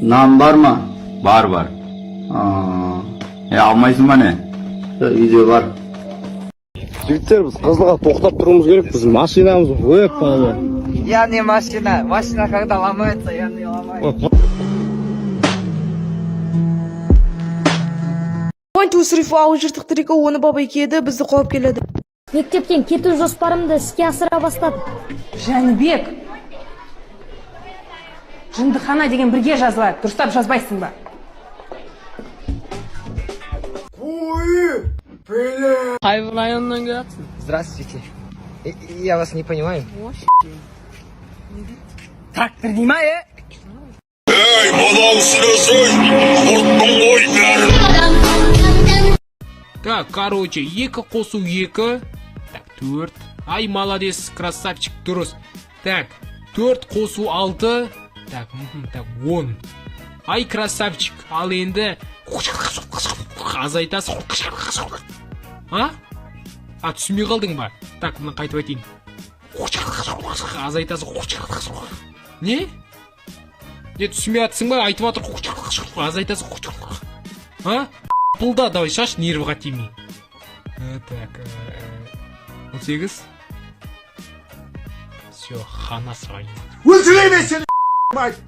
Nan var mı? Var var. Almayısın mı ne? Үйде бар. Жігіттер, біз Қызылға тоқтап тұруымыз керек. Біз машинамыз өп балы. Я не машина. Машина когда ломается, я не ломаю. Тусриф ауыл жыртықтырығы оны баба екеді, бізді қуып келеді. Мектептен кету жоспарымды іске асыра бастадым. Жәнібек, жындыхана деген бірге жазылады. Дұрыстап жазбайсың ба? Қай районнан келатсың? Здравствуйте. Я вас не понимаю. Трактор дейма, Эй, мадам Сыросой, құрттың ғой бәрін. Так, короче, 2 қосу 2. Так, 4. Ай, молодец, красавчик, дұрыс. Так, 4 қосу 6. Так, 10. Ай, красавчик, ал енді азайтасың. Түсінбей қалдың ба? Так, мұны қайтып айтайын. Азайтасың. Не? Түсінбей атсың ба? Айтып атыр. Азайтасың. Пылда, давай шаш, нервіға тимей. Так, 18. Все, хана срайын. Өлтіреме сені, мать!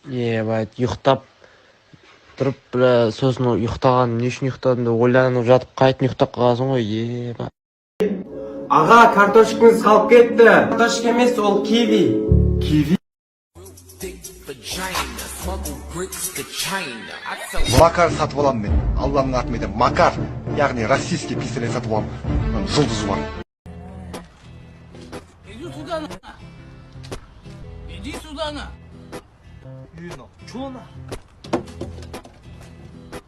Ебать, ұйықтап тұрып, сосын ұйықтаған, не үшін ұйықтадым деп ойланып жатып, қайтын ұйықтап қаласың ғой, ебать. Аға, картошкаңыз қалып кетті. Картошка емес, ол киви. Киви? Макар сатып алам мен. Алланың атымен Макар, яғни российский пистолет сатып алам. Жұлдызы бар. Иди сюда, на. Иди сюда, на. Чё на?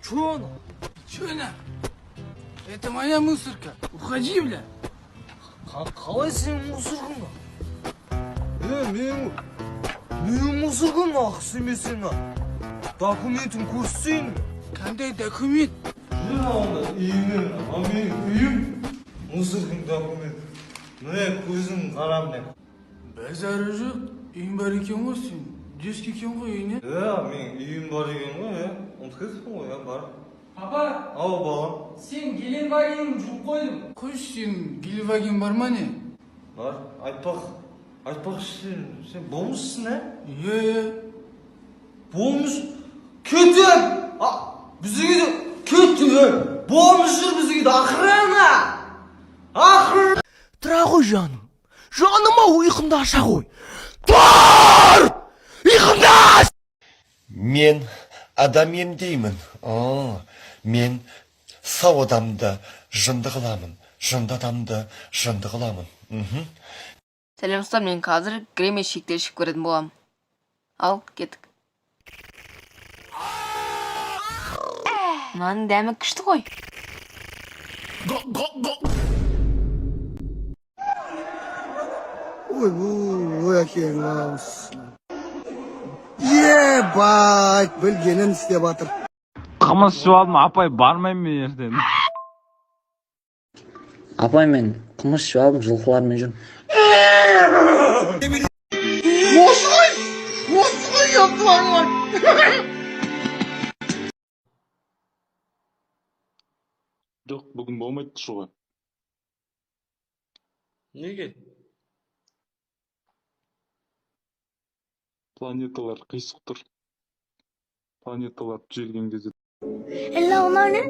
Чё на? Чё на? Это моя мусорка. Уходи, бля. Қалай сен мусоркың ба? Менің мусоркым ақысы емесің ба? Документін көрсетейін. Қандай документ? Менің үйім. Мусоркың документ. Міне көзің қарамды. Базары жоқ. Үйің бар екен ғой сен. Деске екен ғой үйіне? Мен үйім бар екен ғой, ұмытып кетіппін ғой, бар. Папа! Ау, балам. Сен Геленвагенін жұлып қойдың. Қойш, сен Геленваген бар ма не? Бар, айтпақ сен болмышсың, Болмыш? Көтіп! Бізігі де көтіп! Болмыш жүр бізігі де ақырына! Ақырына! Тұра ғой жаным. Жаныма ұйқында аша ғой. Тұр! Ұйқында! Мен адам емдеймін. Мен сау адамды жынды қыламын. Жынды адамды жынды қыламын. Сәлемстар, мен қазір кремей шектер ішіп көретін болам. Ал, кеттік. Мынаның дәмі күшті ғой. Ой, әкең ауыз. Ебать, білгенін істеп атыр. Қымыз ішіп алдым, апай бармайым мен ертең. Апай, мен қымыз ішіп алдым, жылқылармен жүрмін. Осылай yaptılar. Жоқ, бүгін болмайды шығуға. Неге? Планеталар қисық тұр. Планеталар түзелген кезде. Onlar ne?